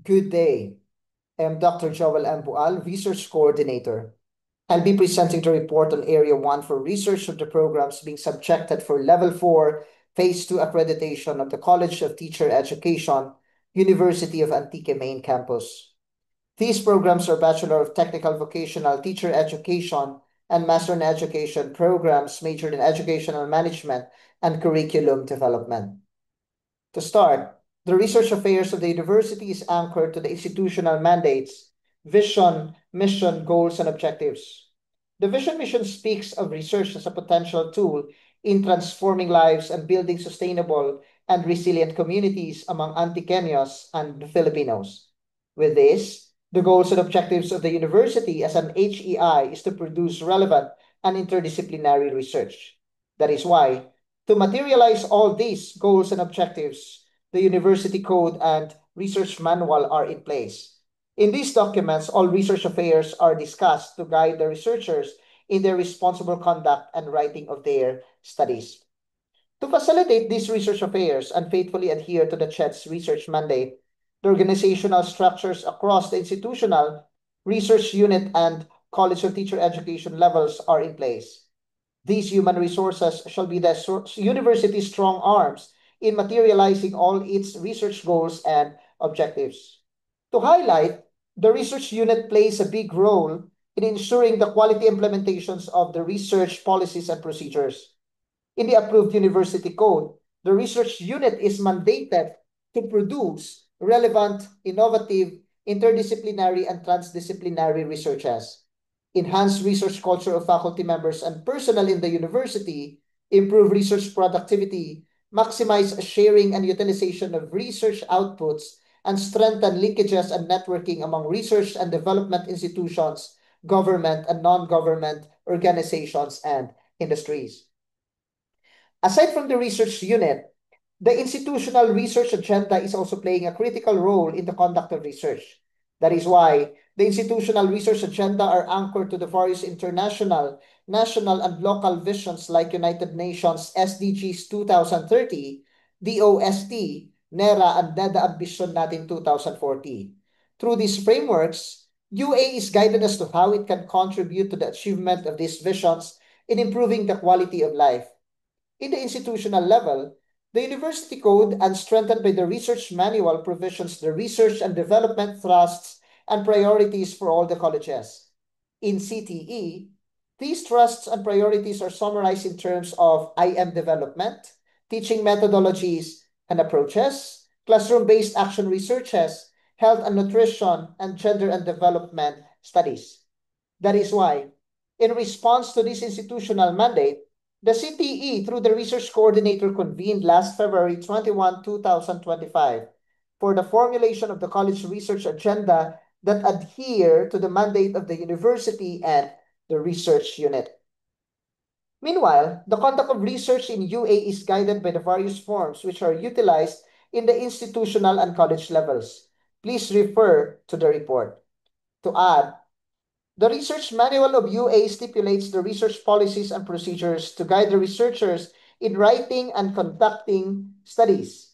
Good day. I'm Dr. Joel Ambual, Research Coordinator. I'll be presenting the report on Area 1 for research of the programs being subjected for Level 4, Phase 2 accreditation of the College of Teacher Education, University of Antique Main Campus. These programs are Bachelor of Technical Vocational Teacher Education and Master in Education programs majored in Educational Management and Curriculum Development. To start, the research affairs of the university is anchored to the institutional mandates, vision, mission, goals, and objectives. The vision mission speaks of research as a potential tool in transforming lives and building sustainable and resilient communities among Antiqueños and Filipinos. With this, the goals and objectives of the university as an HEI is to produce relevant and interdisciplinary research. That is why to materialize all these goals and objectives, the University Code and Research Manual are in place. In these documents, all research affairs are discussed to guide the researchers in their responsible conduct and writing of their studies. To facilitate these research affairs and faithfully adhere to the CHED's research mandate, the organizational structures across the institutional, research unit, and College of Teacher Education levels are in place. These human resources shall be the university's strong arms in materializing all its research goals and objectives. To highlight, the research unit plays a big role in ensuring the quality implementations of the research policies and procedures. In the approved university code, the research unit is mandated to produce relevant, innovative, interdisciplinary, and transdisciplinary researches, enhance research culture of faculty members and personnel in the university, improve research productivity, maximize sharing and utilization of research outputs, and strengthen linkages and networking among research and development institutions, government and non-government organizations, and industries. Aside from the research unit, the institutional research agenda is also playing a critical role in the conduct of research. That is why the institutional research agenda are anchored to the various international, national, and local visions like United Nations SDGs 2030, DOST, NERA, and NEDA Ambition Natin 2040. Through these frameworks, UA is guided as to how it can contribute to the achievement of these visions in improving the quality of life. In the institutional level, the University Code and strengthened by the Research Manual provisions the research and development thrusts and priorities for all the colleges. In CTE, these thrusts and priorities are summarized in terms of IM development, teaching methodologies and approaches, classroom-based action researches, health and nutrition, and gender and development studies. That is why, in response to this institutional mandate, the CTE, through the research coordinator, convened last February 21, 2025, for the formulation of the college research agenda that adhere to the mandate of the university and the research unit. Meanwhile, the conduct of research in UA is guided by the various forms which are utilized in the institutional and college levels. Please refer to the report. To add, the research manual of UA stipulates the research policies and procedures to guide the researchers in writing and conducting studies.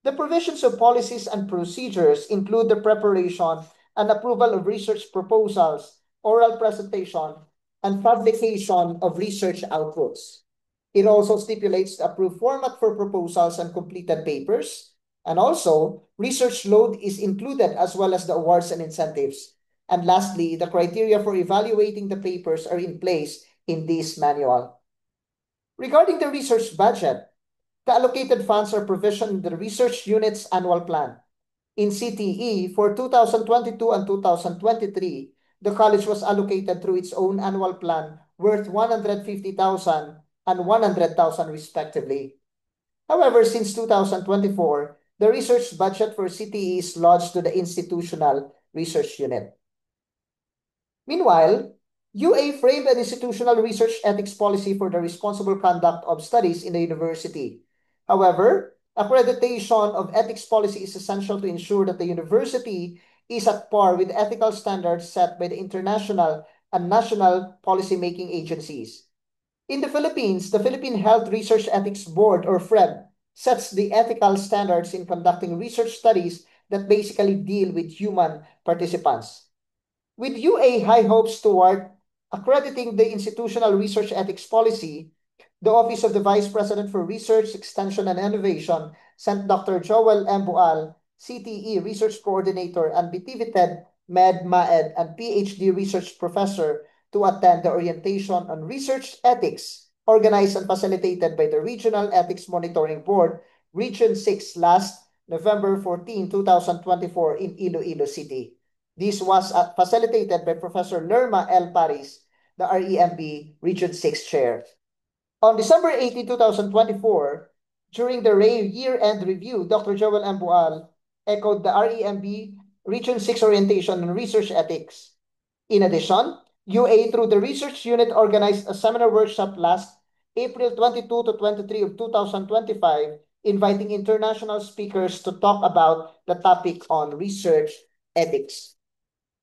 The provisions of policies and procedures include the preparation and approval of research proposals, oral presentation, and publication of research outputs. It also stipulates the approved format for proposals and completed papers, and also research load is included as well as the awards and incentives. And lastly, the criteria for evaluating the papers are in place in this manual. Regarding the research budget, the allocated funds are provisioned in the research unit's annual plan. In CTE, for 2022 and 2023, the college was allocated through its own annual plan worth 150,000 and 100,000 respectively. However, since 2024, the research budget for CTE is lodged to the institutional research unit. Meanwhile, UA framed an institutional research ethics policy for the responsible conduct of studies in the university. However, accreditation of ethics policy is essential to ensure that the university is at par with ethical standards set by the international and national policymaking agencies. In the Philippines, the Philippine Health Research Ethics Board, or FREB, sets the ethical standards in conducting research studies that basically deal with human participants. With UA high hopes toward accrediting the institutional research ethics policy, the Office of the Vice President for Research, Extension, and Innovation sent Dr. Joel M. Bual, CTE Research Coordinator and BTVTED Med Maed and PhD Research Professor to attend the orientation on research ethics organized and facilitated by the Regional Ethics Monitoring Board, Region 6 last November 14, 2024 in Iloilo City. This was facilitated by Professor Lerma L. Paris, the REMB Region 6 Chair. On December 18, 2024, during the year-end review, Dr. Joel M. Bual echoed the REMB Region 6 orientation on research ethics. In addition, UA through the research unit organized a seminar workshop last April 22 to 23 of 2025, inviting international speakers to talk about the topic on research ethics.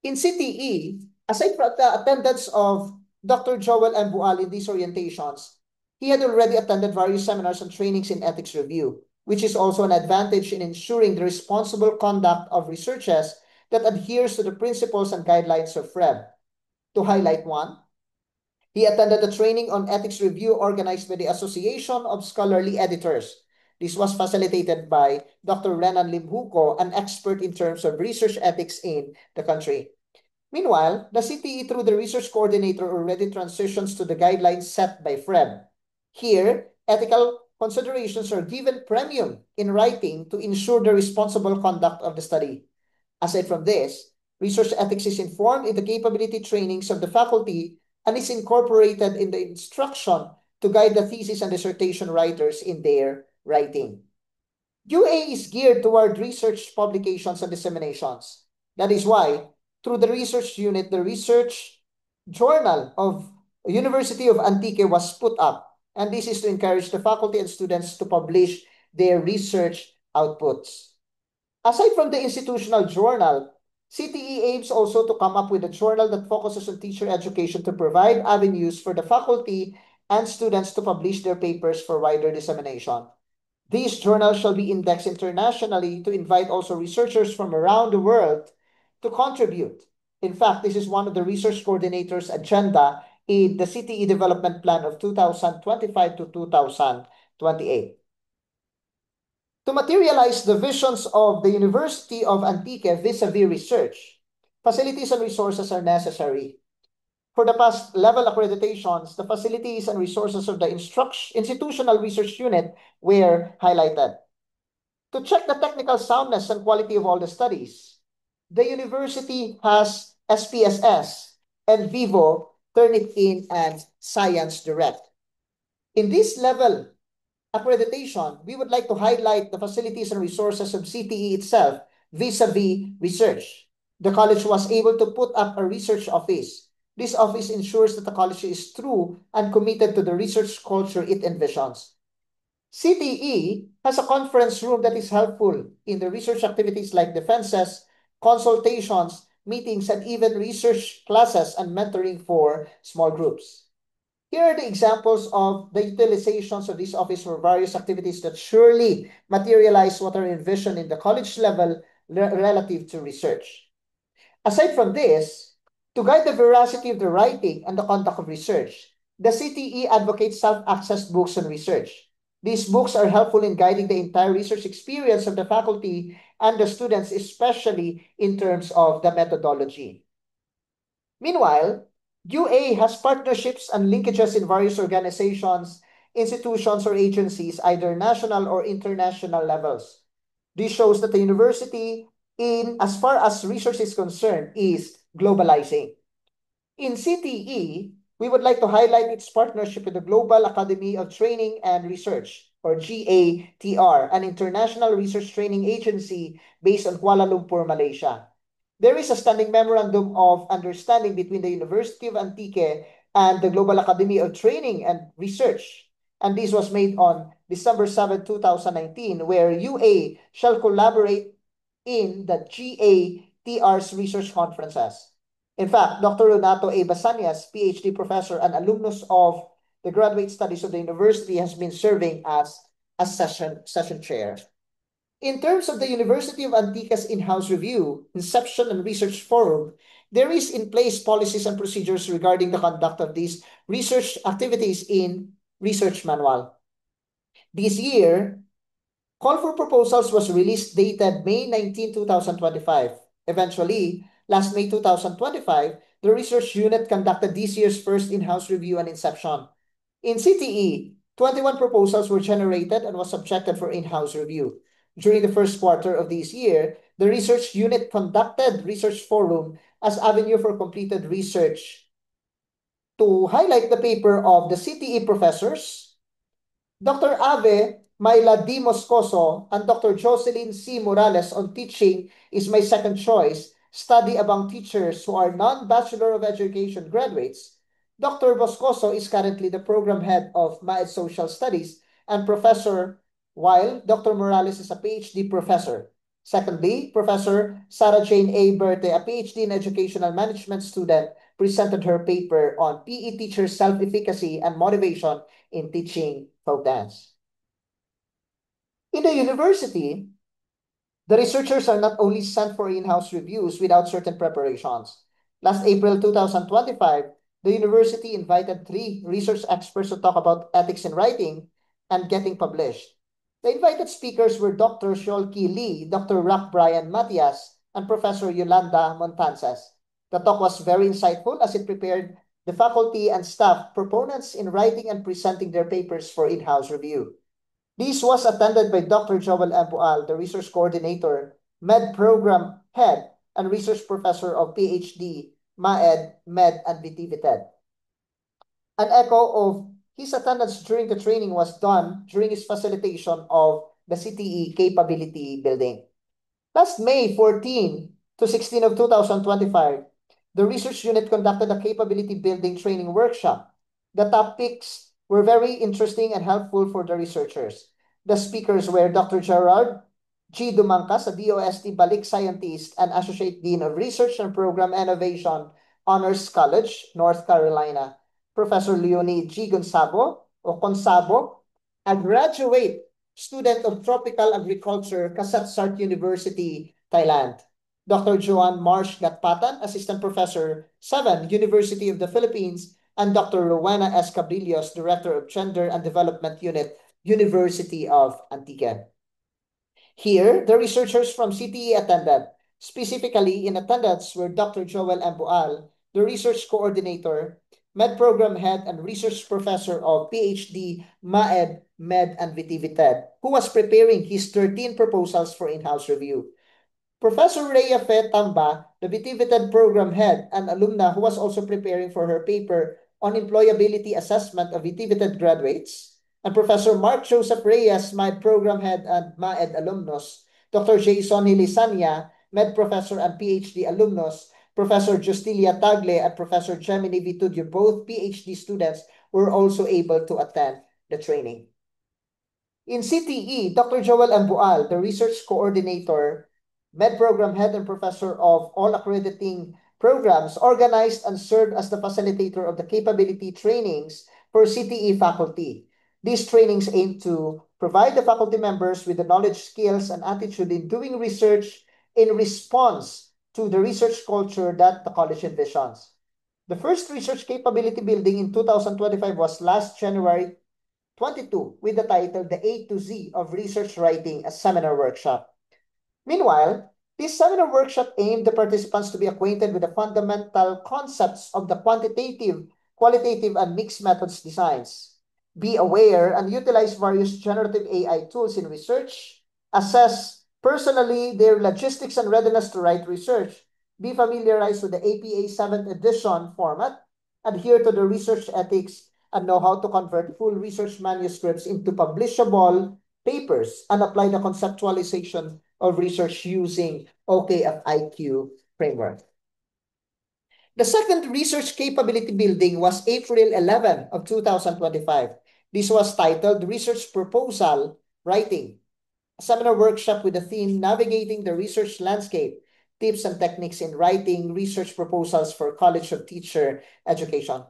In CTE, aside from the attendance of Dr. Joel M. Bual in these orientations, he had already attended various seminars and trainings in ethics review, which is also an advantage in ensuring the responsible conduct of researches that adheres to the principles and guidelines of FREB. To highlight one, he attended a training on ethics review organized by the Association of Scholarly Editors. This was facilitated by Dr. Renan Limhuko, an expert in terms of research ethics in the country. Meanwhile, the CTE through the research coordinator already transitions to the guidelines set by FREB. Here, ethical considerations are given premium in writing to ensure the responsible conduct of the study. Aside from this, research ethics is informed in the capability trainings of the faculty and is incorporated in the instruction to guide the thesis and dissertation writers in their writing. UA is geared toward research publications and disseminations. That is why, through the research unit, the research journal of University of Antique was put up, and this is to encourage the faculty and students to publish their research outputs. Aside from the institutional journal, CTE aims also to come up with a journal that focuses on teacher education to provide avenues for the faculty and students to publish their papers for wider dissemination. These journals shall be indexed internationally to invite also researchers from around the world to contribute. In fact, this is one of the research coordinator's agenda in the CTE development plan of 2025 to 2028. To materialize the visions of the University of Antique vis-a-vis research, facilities and resources are necessary. For the past level accreditations, the facilities and resources of the institutional research unit were highlighted. To check the technical soundness and quality of all the studies, the university has SPSS and Vivo, Turnitin, and Science Direct. In this level accreditation, we would like to highlight the facilities and resources of CTE itself vis-a-vis research. The college was able to put up a research office. This office ensures that the college is true and committed to the research culture it envisions. CTE has a conference room that is helpful in the research activities like defenses, consultations, meetings, and even research classes and mentoring for small groups. Here are the examples of the utilizations of this office for various activities that surely materialize what are envisioned in the college level relative to research. Aside from this, to guide the veracity of the writing and the conduct of research, the CTE advocates self-accessed books on research. These books are helpful in guiding the entire research experience of the faculty and the students, especially in terms of the methodology. Meanwhile, UA has partnerships and linkages in various organizations, institutions, or agencies, either national or international levels. This shows that the university, as far as research is concerned, is globalizing. In CTE, we would like to highlight its partnership with the Global Academy of Training and Research, or GATR, an international research training agency based in Kuala Lumpur, Malaysia. There is a standing memorandum of understanding between the University of Antique and the Global Academy of Training and Research, and this was made on December 7, 2019, where UA shall collaborate in the GATR's research conferences. In fact, Dr. Renato A. Basanias, PhD professor and alumnus of the graduate studies of the university, has been serving as a session chair. In terms of the University of Antiqua's in-house review, inception, and research forum, there is in place policies and procedures regarding the conduct of these research activities in Research Manual. This year, call for proposals was released dated May 19, 2025. Eventually, last May 2025, the research unit conducted this year's first in-house review and inception. In CTE, 21 proposals were generated and was subjected for in-house review. During the first quarter of this year, the research unit conducted research forum as avenue for completed research to highlight the paper of the CTE professors, Dr. Ave Myla D. Moscoso and Dr. Jocelyn C. Morales on teaching is my second choice, study among teachers who are non-Bachelor of Education graduates. Dr. Moscoso is currently the program head of MAED Social Studies and professor, while Dr. Morales is a PhD professor. Secondly, Professor Sarah Jane A. Berte, a PhD in Educational Management student, presented her paper on PE teacher self-efficacy and motivation in teaching folk dance. In the university, the researchers are not only sent for in-house reviews without certain preparations. Last April 2025, the university invited 3 research experts to talk about ethics in writing and getting published. The invited speakers were Dr. Sholki Lee, Dr. Rock Brian Matias, and Professor Yolanda Montanzas. The talk was very insightful as it prepared the faculty and staff proponents in writing and presenting their papers for in-house review. This was attended by Dr. Joel Ampual, the research coordinator, Med Program Head, and research professor of PhD, MAED, Med, and VTVTED. An echo of his attendance during the training was done during his facilitation of the CTE capability building. Last May 14 to 16 of 2025, the research unit conducted a capability building training workshop. The topics were very interesting and helpful for the researchers. The speakers were Dr. Gerard G. Dumangcas, a DOST Balik scientist and Associate Dean of Research and Program Innovation, Honors College, North Carolina. Professor Leonie G. Consabo, a graduate student of Tropical Agriculture, Kasatsart University, Thailand. Dr. Joan Marsh Gatpatan, Assistant Professor, 7, University of the Philippines, and Dr. Rowena S. Cabrillos, Director of Gender and Development Unit, University of Antigua. Here, the researchers from CTE attended. Specifically, in attendance were Dr. Joel Ambual, the research coordinator, Med Program Head, and Research Professor of PhD, MAED, Med, and VTVTED, who was preparing his 13 proposals for in-house review. Professor Rhea Fe Tamba, the VTVTED Program Head and alumna who was also preparing for her paper on employability assessment of VTVTED graduates, and Professor Mark Joseph Reyes, MAED Program Head and MAED alumnus, Dr. Jason Hilisanya, Med Professor and PhD alumnus, Professor Justilia Tagle, and Professor Gemini Vitudio, both PhD students, were also able to attend the training. In CTE, Dr. Joel Ambual, the research coordinator, Med Program Head and Professor of all accrediting programs, organized and served as the facilitator of the capability trainings for CTE faculty. These trainings aim to provide the faculty members with the knowledge, skills, and attitude in doing research in response to the research culture that the college envisions. The first research capability building in 2025 was last January 22 with the title The A to Z of Research Writing, a seminar workshop. Meanwhile, this seminar workshop aimed the participants to be acquainted with the fundamental concepts of the quantitative, qualitative, and mixed methods designs, be aware and utilize various generative AI tools in research, assess personally their logistics and readiness to write research, be familiarized with the APA 7th edition format, adhere to the research ethics, and know how to convert full research manuscripts into publishable papers and apply the conceptualization of research using OKFIQ framework. The second research capability building was April 11 of 2025. This was titled Research Proposal Writing, a seminar workshop with the theme Navigating the Research Landscape, Tips and Techniques in Writing Research Proposals for College of Teacher Education.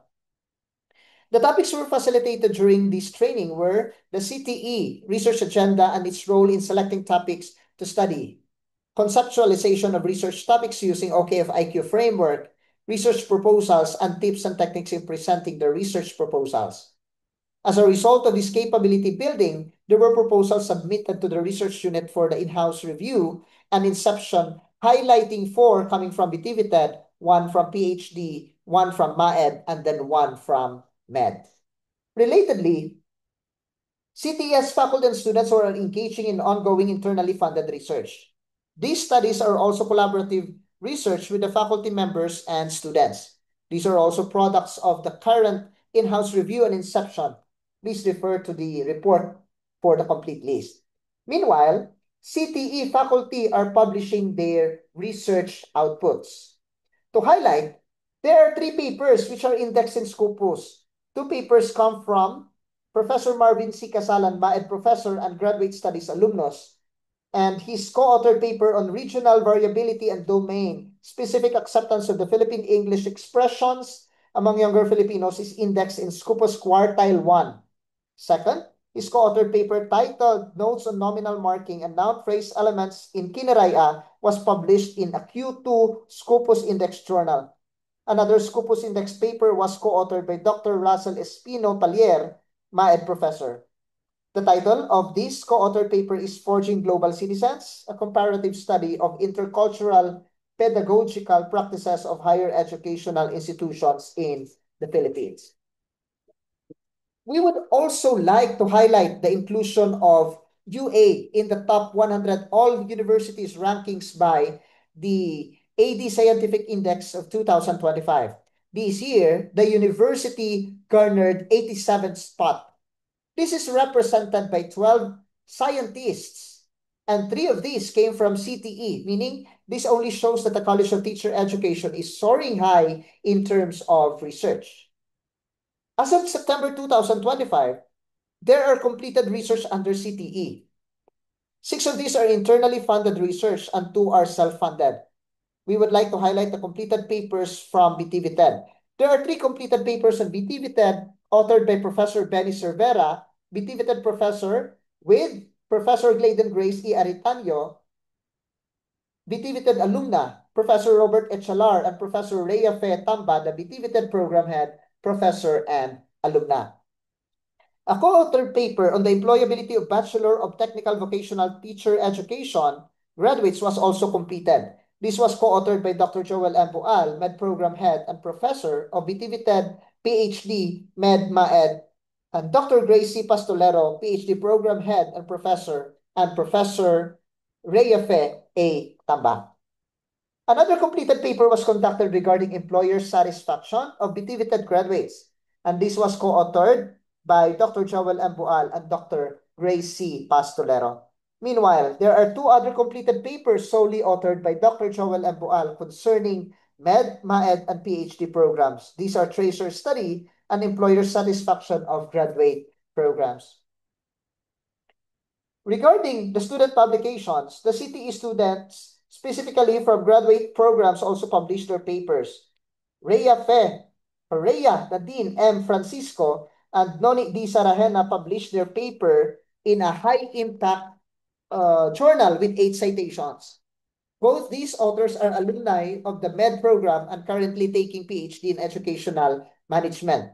The topics were facilitated during this training were the CTE research agenda and its role in selecting topics to study, conceptualization of research topics using OKF-IQ framework, research proposals, and tips and techniques in presenting the research proposals. As a result of this capability building, there were proposals submitted to the research unit for the in-house review and inception, highlighting 4 coming from Bitivited, 1 from PhD, 1 from MAED, and then 1 from MED. Relatedly, CTES faculty and students who are engaging in ongoing internally funded research. These studies are also collaborative research with the faculty members and students. These are also products of the current in-house review and inception. Please refer to the report for the complete list. Meanwhile, CTE faculty are publishing their research outputs. To highlight, there are 3 papers which are indexed in Scopus. 2 papers come from Professor Marvin C. Casalan, MAED professor and graduate studies alumnus, and his co-authored paper on regional variability and domain-specific acceptance of the Philippine English expressions among younger Filipinos is indexed in Scopus Quartile 1. Second, his co-authored paper titled Notes on Nominal Marking and Noun Phrase Elements in Kinaraya was published in a Q2 Scopus Index journal. Another Scopus Index paper was co-authored by Dr. Russell Espino Palier, MAED professor. The title of this co-authored paper is Forging Global Citizens, a comparative study of intercultural pedagogical practices of higher educational institutions in the Philippines. We would also like to highlight the inclusion of UA in the top 100 all universities rankings by the AD Scientific Index of 2025. This year, the university garnered 87th spot. This is represented by 12 scientists, and 3 of these came from CTE, meaning this only shows that the College of Teacher Education is soaring high in terms of research. As of September 2025, there are completed research under CTE. 6 of these are internally funded research and 2 are self-funded. We would like to highlight the completed papers from BTV-TED. There are 3 completed papers on BTV-TED authored by Professor Benny Cervera, BTV-TED professor, with Professor Gladen Grace E. Aritanyo, BTV-TED alumna, Professor Robert Echalar, and Professor Rhea Fe Tamba, the BTV-TED program head, professor, and alumna. A co-authored paper on the employability of Bachelor of Technical Vocational Teacher Education graduates was also completed. This was co-authored by Dr. Joel M. Bual, Med Program Head and Professor of BTV-TED, PhD, Med MAED, and Dr. Grace C. Pastolero, PhD Program Head and Professor Rhea Fe A. Tamba. Another completed paper was conducted regarding employer satisfaction of BTV-TED graduates, and this was co-authored by Dr. Joel M. Bual and Dr. Grace C. Pastolero. Meanwhile, there are 2 other completed papers solely authored by Dr. Joel M. Bual concerning Med, MAED, and PhD programs. These are tracer study and employer satisfaction of graduate programs. Regarding the student publications, the CTE students, specifically from graduate programs, also published their papers. Rhea Nadine M. Francisco and Noni D. Sarajena published their paper in a high-impact journal with 8 citations. Both these authors are alumni of the MED program and currently taking PhD in Educational Management.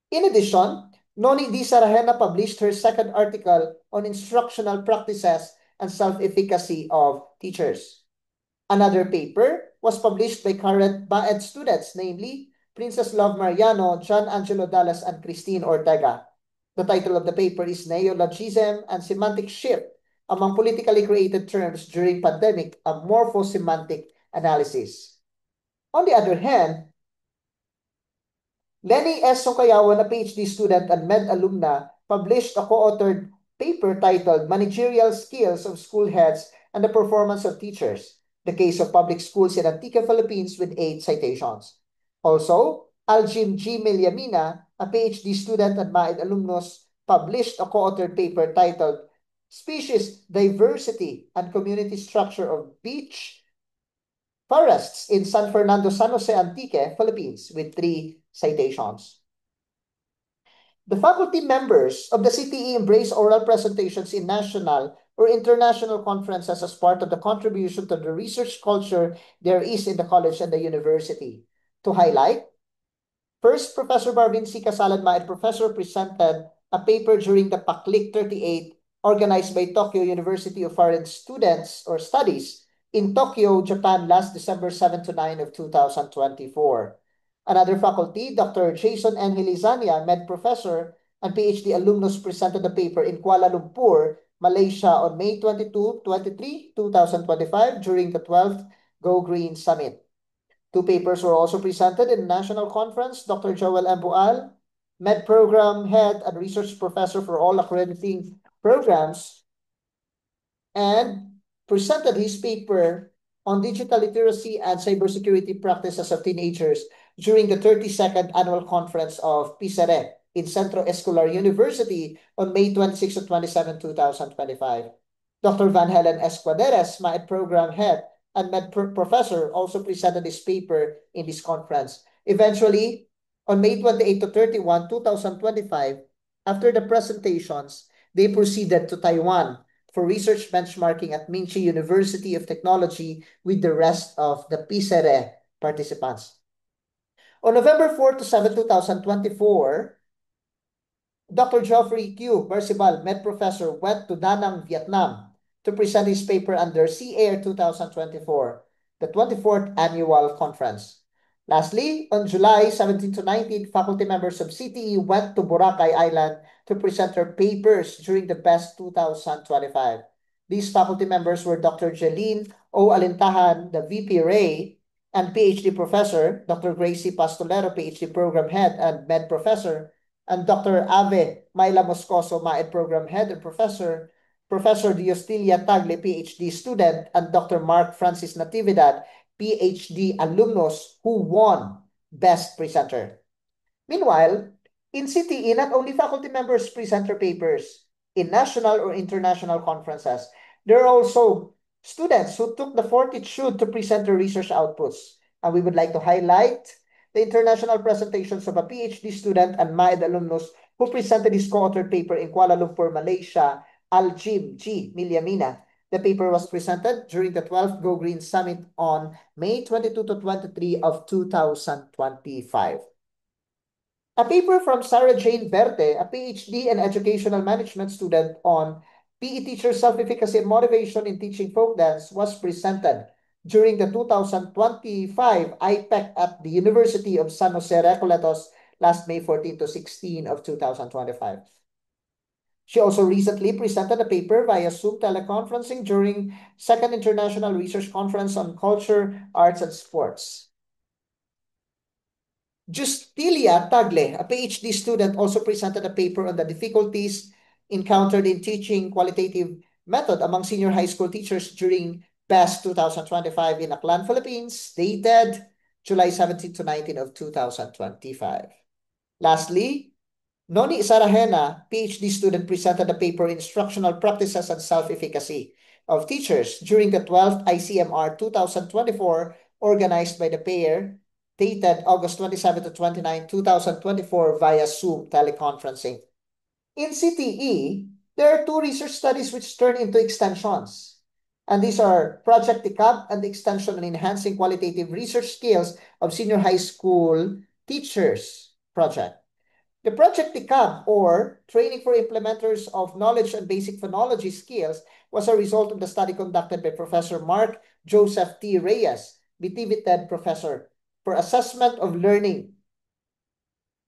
In addition, Noni D. Sarajena published her second article on instructional practices and self-efficacy of teachers. Another paper was published by current BAED students, namely Princess Love Mariano, John Angelo Dallas, and Christine Ortega. The title of the paper is Neologism and Semantic Shift Among Politically Created Terms During Pandemic, a Morphosemantic Analysis. On the other hand, Lenny S. Sokayawan, a PhD student and MED alumna, published a co-authored paper titled Managerial Skills of School Heads and the Performance of Teachers, the Case of Public Schools in Antique Philippines, with 8 citations. Also, Aljim G. Milyamina, a PhD student and MAED alumnus, published a co-authored paper titled Species Diversity and Community Structure of Beach Forests in San Fernando, San Jose, Antique, Philippines, with 3 citations. The faculty members of the CTE embrace oral presentations in national, or international conferences as part of the contribution to the research culture there is in the college and the university. To highlight, first, Professor Barvin C. Casalan and Professor presented a paper during the PACLIC 38 organized by Tokyo University of Foreign Students or Studies in Tokyo, Japan last December 7 to 9 of 2024. Another faculty, Dr. Jason N. Hilizania, Med Professor and PhD alumnus presented the paper in Kuala Lumpur, Malaysia on May 22, 23, 2025 during the 12th Go Green Summit. Two papers were also presented in the national conference. Dr. Joel Ambual, Med Program Head and Research Professor for all accrediting programs, and presented his paper on digital literacy and cybersecurity practices of teenagers during the 32nd annual conference of PISERE in Centro Escolar University on May 26 to 27, 2025. Dr. Van Helen Esquaderes, Med Program Head and Professor, also presented his paper in this conference. Eventually, on May 28 to 31, 2025, after the presentations, they proceeded to Taiwan for research benchmarking at Minchi University of Technology with the rest of the PISERE participants. On November 4 to 7, 2024, Dr. Geoffrey Q. Percival, Med Professor, went to Da Nang, Vietnam to present his paper under CAIR 2024, the 24th Annual Conference. Lastly, on July 17 to 19, faculty members of CTE went to Boracay Island to present their papers during the BEST 2025. These faculty members were Dr. Jeline O. Alintahan, the VP Ray, and PhD Professor, Dr. Gracie Pastolero, PhD Program Head and Med Professor, and Dr. Ave Myla Moscoso, Med Program Head and Professor, Professor Diostilia Tagle, PhD student, and Dr. Mark Francis Natividad, PhD alumnus, who won Best Presenter. Meanwhile, in CTE, not only faculty members present their papers in national or international conferences, there are also students who took the fortitude to present their research outputs. And we would like to highlight the international presentations of a PhD student and MAED alumnus who presented his co-authored paper in Kuala Lumpur, Malaysia, Aljim G. Milyamina. The paper was presented during the 12th Go Green Summit on May 22 to 23 of 2025. A paper from Sarah Jane Verte, a PhD and educational management student on PE teacher self-efficacy and motivation in teaching folk dance, was presented during the 2025 IPEC at the University of San Jose Recoletos last May 14 to 16 of 2025. She also recently presented a paper via Zoom teleconferencing during Second International Research Conference on Culture, Arts, and Sports. Justilia Tagle, a PhD student, also presented a paper on the difficulties encountered in teaching qualitative method among senior high school teachers during BEST 2025 in Aklan, Philippines, dated July 17 to 19 of 2025. Lastly, Noni Sarahena, PhD student, presented a paper Instructional Practices and Self-Efficacy of Teachers during the 12th ICMR 2024 organized by the pair, dated August 27 to 29, 2024 via Zoom teleconferencing. In CTE, there are two research studies which turn into extensions. And these are Project TICAB and the Extension on Enhancing Qualitative Research Skills of Senior High School Teachers project. The Project TICAB, or Training for Implementers of Knowledge and Basic Phonology Skills, was a result of the study conducted by Professor Mark Joseph T. Reyes, BTV-TED Professor for Assessment of Learning,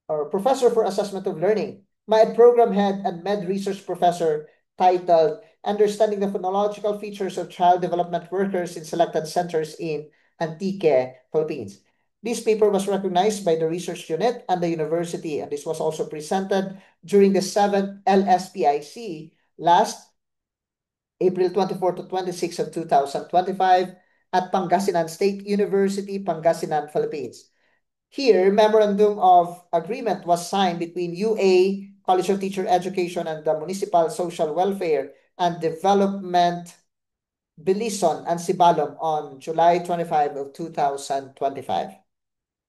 or Professor for Assessment of Learning, Med Program Head and Med Research Professor, titled Understanding the Phonological Features of Child Development Workers in Selected Centers in Antique, Philippines. This paper was recognized by the research unit and the university, and this was also presented during the 7th LSPIC last April 24 to 26 of 2025 at Pangasinan State University, Pangasinan, Philippines. Here, Memorandum of Agreement was signed between UA, College of Teacher Education, and the Municipal Social Welfare and Development Bilison and Sibalom on July 25 of 2025.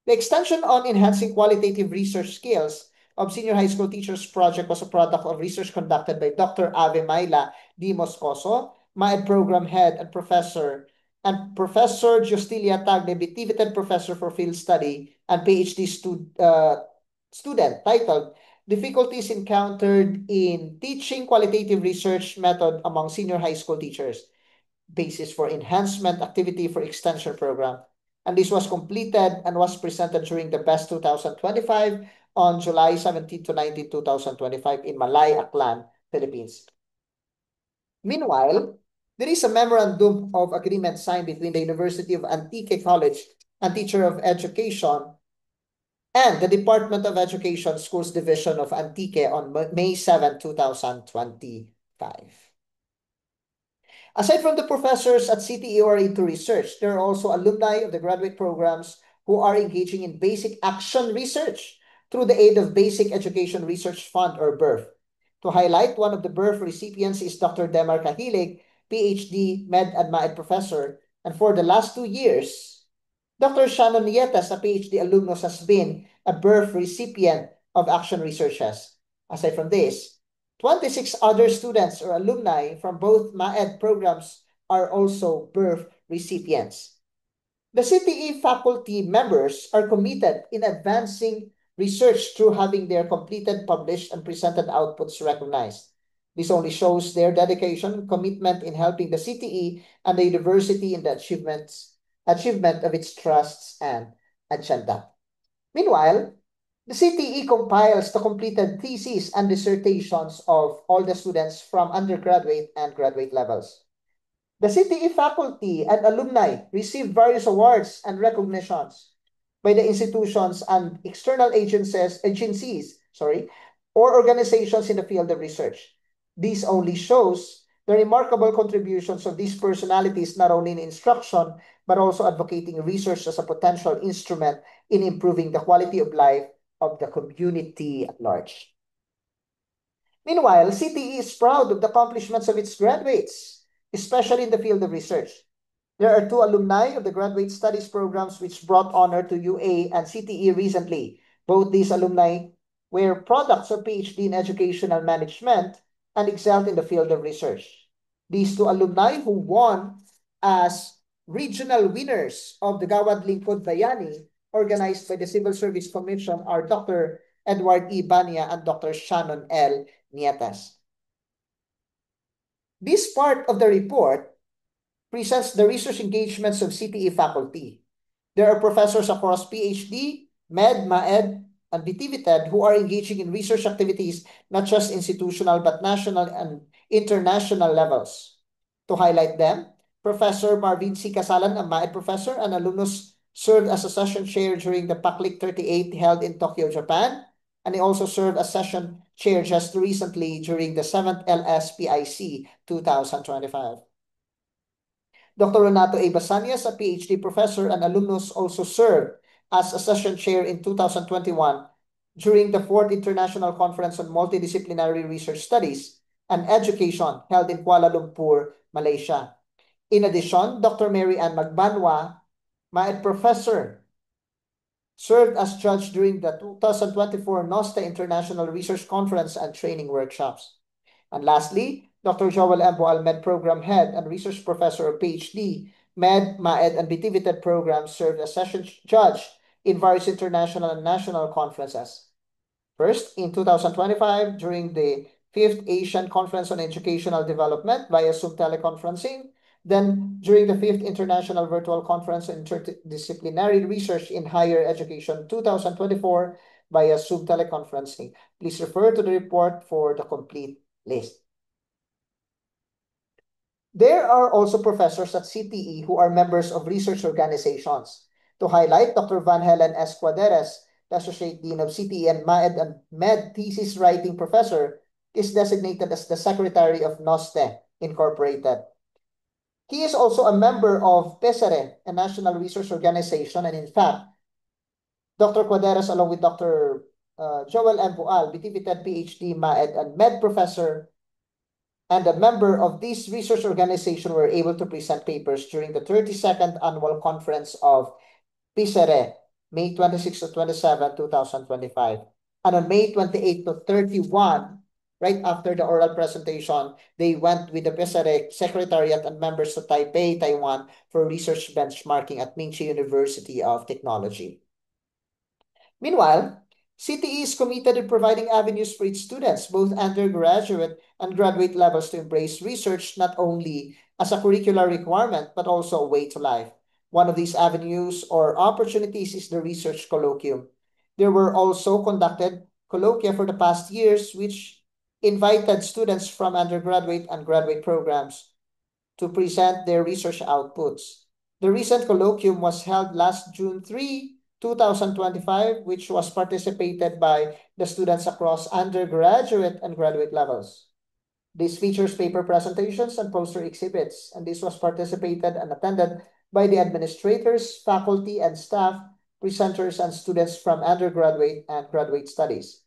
The extension on enhancing qualitative research skills of Senior High School Teachers Project was a product of research conducted by Dr. Ave Maila D. Moscoso, MAED Program Head and Professor Justilia Tagle, Bitivitan Professor for Field Study and PhD student, titled Difficulties Encountered in Teaching Qualitative Research Method Among Senior High School Teachers, Basis for Enhancement Activity for Extension Program. And this was completed and was presented during the BEST 2025 on July 17 to 19, 2025 in Malay, Aklan, Philippines. Meanwhile, there is a memorandum of agreement signed between the University of Antique College and Teacher of Education and the Department of Education Schools Division of Antique on May 7, 2025. Aside from the professors at CTE who are into research, there are also alumni of the graduate programs who are engaging in basic action research through the aid of Basic Education Research Fund or BERF. To highlight, one of the BERF recipients is Dr. Demar Cahilig, PhD, Med and MAED professor, and for the last 2 years, Dr. Shannon Nietas, a PhD alumnus, has been a BERF recipient of Action Researches. Aside from this, 26 other students or alumni from both MAED programs are also BERF recipients. The CTE faculty members are committed in advancing research through having their completed, published, and presented outputs recognized. This only shows their dedication and commitment in helping the CTE and the university in the achievement of its trusts and agenda. Meanwhile, the CTE compiles the completed theses and dissertations of all the students from undergraduate and graduate levels. The CTE faculty and alumni received various awards and recognitions by the institutions and external agencies, or organizations in the field of research. This only shows the remarkable contributions of these personalities, not only in instruction, but also advocating research as a potential instrument in improving the quality of life of the community at large. Meanwhile, CTE is proud of the accomplishments of its graduates, especially in the field of research. There are 2 alumni of the graduate studies programs which brought honor to UA and CTE recently. Both these alumni were products of PhD in educational management and excelled in the field of research. These 2 alumni who won as regional winners of the Gawad Lingkod Bayani organized by the Civil Service Commission are Dr. Edward E. Bania and Dr. Shannon L. Nietas. This part of the report presents the research engagements of CTE faculty. There are professors across PhD, Med, MAED, and BTVTED who are engaging in research activities not just institutional but national and international levels. To highlight them, Professor Marvin C. Casalan, a MAED professor and alumnus, served as a session chair during the PACLIC 38 held in Tokyo, Japan, and he also served as session chair just recently during the 7th LSPIC 2025. Dr. Renato A. Basanias, a PhD professor and alumnus, also served as a session chair in 2021 during the 4th International Conference on Multidisciplinary Research Studies and Education held in Kuala Lumpur, Malaysia. In addition, Dr. Mary Ann Magbanwa, MAED professor, served as judge during the 2024 NOSTA International Research Conference and Training Workshops. And lastly, Dr. Joel M. Boal, Med Program Head and Research Professor of PhD, Med, MAED, and BTVTED programs, served as session judge in various international and national conferences. First, in 2025, during the 5th Asian Conference on Educational Development via Zoom teleconferencing, then during the 5th International Virtual Conference on Interdisciplinary Research in Higher Education 2024 via Zoom teleconferencing. Please refer to the report for the complete list. There are also professors at CTE who are members of research organizations. To highlight, Dr. Van Helen S. Cuaderes, the Associate Dean of CTE and MAED and Med Thesis Writing Professor, is designated as the Secretary of NOSTE Incorporated. He is also a member of PESERE, a national research organization, and in fact, Dr. Cuaderes, along with Dr. Joel M. Boal, BTVTED PhD, MAED, and Med Professor, and a member of this research organization, were able to present papers during the 32nd Annual Conference of PESERE, May 26 to 27, 2025. And on May 28 to 31, right after the oral presentation, they went with the PSREC Secretariat and members to Taipei, Taiwan for research benchmarking at Mingchi University of Technology. Meanwhile, CTE is committed in providing avenues for its students, both undergraduate and graduate levels, to embrace research not only as a curricular requirement, but also a way to life. One of these avenues or opportunities is the Research Colloquium. There were also conducted colloquia for the past years, which invited students from undergraduate and graduate programs to present their research outputs. The recent colloquium was held last June 3, 2025, which was participated by the students across undergraduate and graduate levels. This features paper presentations and poster exhibits, and this was participated and attended by the administrators, faculty, and staff, presenters, and students from undergraduate and graduate studies.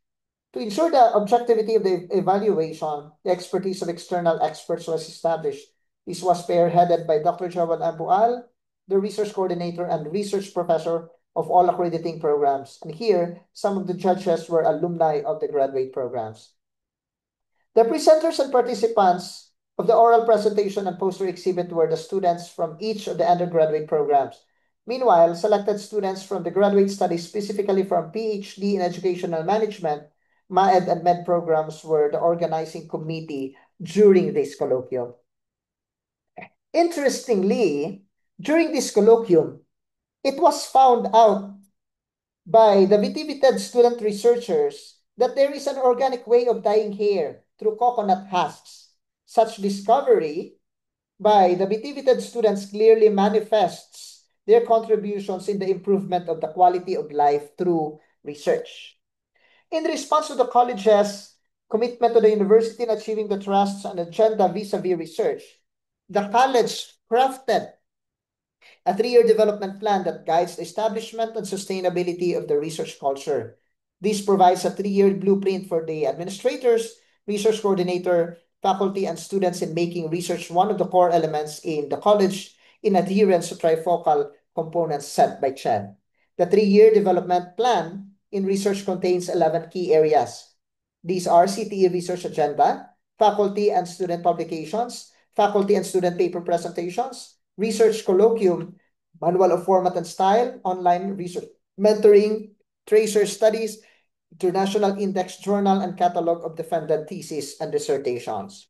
To ensure the objectivity of the evaluation, the expertise of external experts was established. This was spearheaded by Dr. Joel Ambual, the research coordinator and research professor of all accrediting programs. And here, some of the judges were alumni of the graduate programs. The presenters and participants of the oral presentation and poster exhibit were the students from each of the undergraduate programs. Meanwhile, selected students from the graduate studies, specifically from PhD in Educational Management, MAED and MED programs, were the organizing committee during this colloquium. Interestingly, during this colloquium, it was found out by the motivated student researchers that there is an organic way of dyeing hair through coconut husks. Such discovery by the motivated students clearly manifests their contributions in the improvement of the quality of life through research. In response to the college's commitment to the university in achieving the trust's and agenda vis-a-vis research, the college crafted a 3-year development plan that guides the establishment and sustainability of the research culture. This provides a 3-year blueprint for the administrators, research coordinator, faculty, and students in making research one of the core elements in the college in adherence to trifocal components set by Chen. The 3-year development plan in research contains 11 key areas. These are CTE research agenda, faculty and student publications, faculty and student paper presentations, research colloquium, manual of format and style, online research mentoring, tracer studies, international index journal, and catalog of defended theses and dissertations.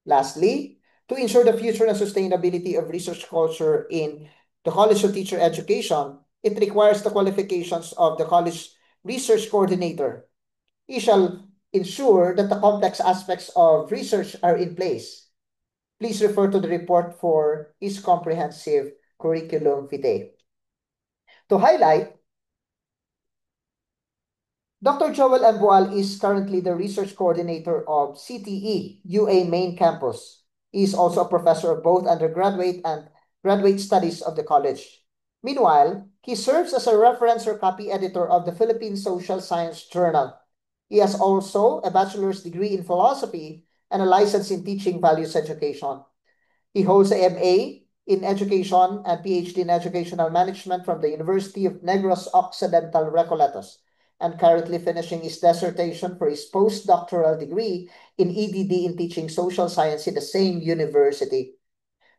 Lastly, to ensure the future and sustainability of research culture in the College of Teacher Education, it requires the qualifications of the college research coordinator. He shall ensure that the complex aspects of research are in place. Please refer to the report for his comprehensive curriculum vitae. To highlight, Dr. Joel Ambual is currently the research coordinator of CTE UA Main Campus. He is also a professor of both undergraduate and graduate studies of the college. Meanwhile, he serves as a reference or copy editor of the Philippine Social Science Journal. He has also a bachelor's degree in philosophy and a license in teaching values education. He holds a MA in education and PhD in educational management from the University of Negros Occidental Recoletos, and currently finishing his dissertation for his postdoctoral degree in EDD in teaching social science in the same university.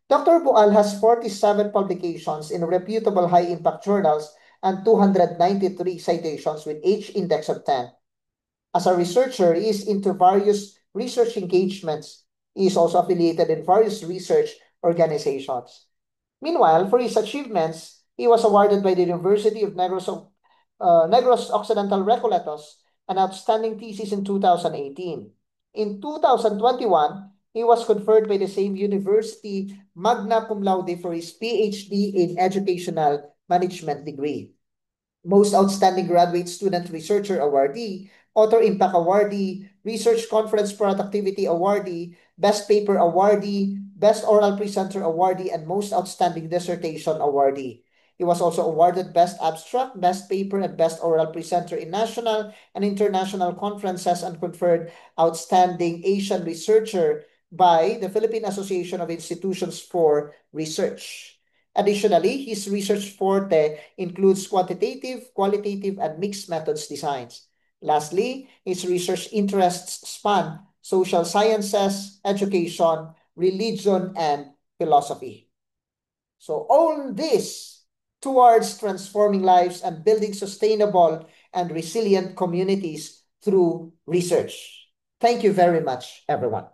Dr. Bual has 47 publications in reputable high-impact journals and 293 citations with H-index of 10. As a researcher, he is into various research engagements. He is also affiliated in various research organizations. Meanwhile, for his achievements, he was awarded by the University of Negros Occidental Recoletos an outstanding thesis in 2018. In 2021, he was conferred by the same university magna cum laude for his PhD in educational management degree. Most Outstanding Graduate Student Researcher Awardee, Author Impact Awardee, Research Conference Productivity Awardee, Best Paper Awardee, Best Oral Presenter Awardee, and Most Outstanding Dissertation Awardee. He was also awarded Best Abstract, Best Paper, and Best Oral Presenter in national and international conferences, and conferred Outstanding Asian Researcher by the Philippine Association of Institutions for Research. Additionally, his research forte includes quantitative, qualitative, and mixed methods designs. Lastly, his research interests span social sciences, education, religion, and philosophy. So all this towards transforming lives and building sustainable and resilient communities through research. Thank you very much, everyone.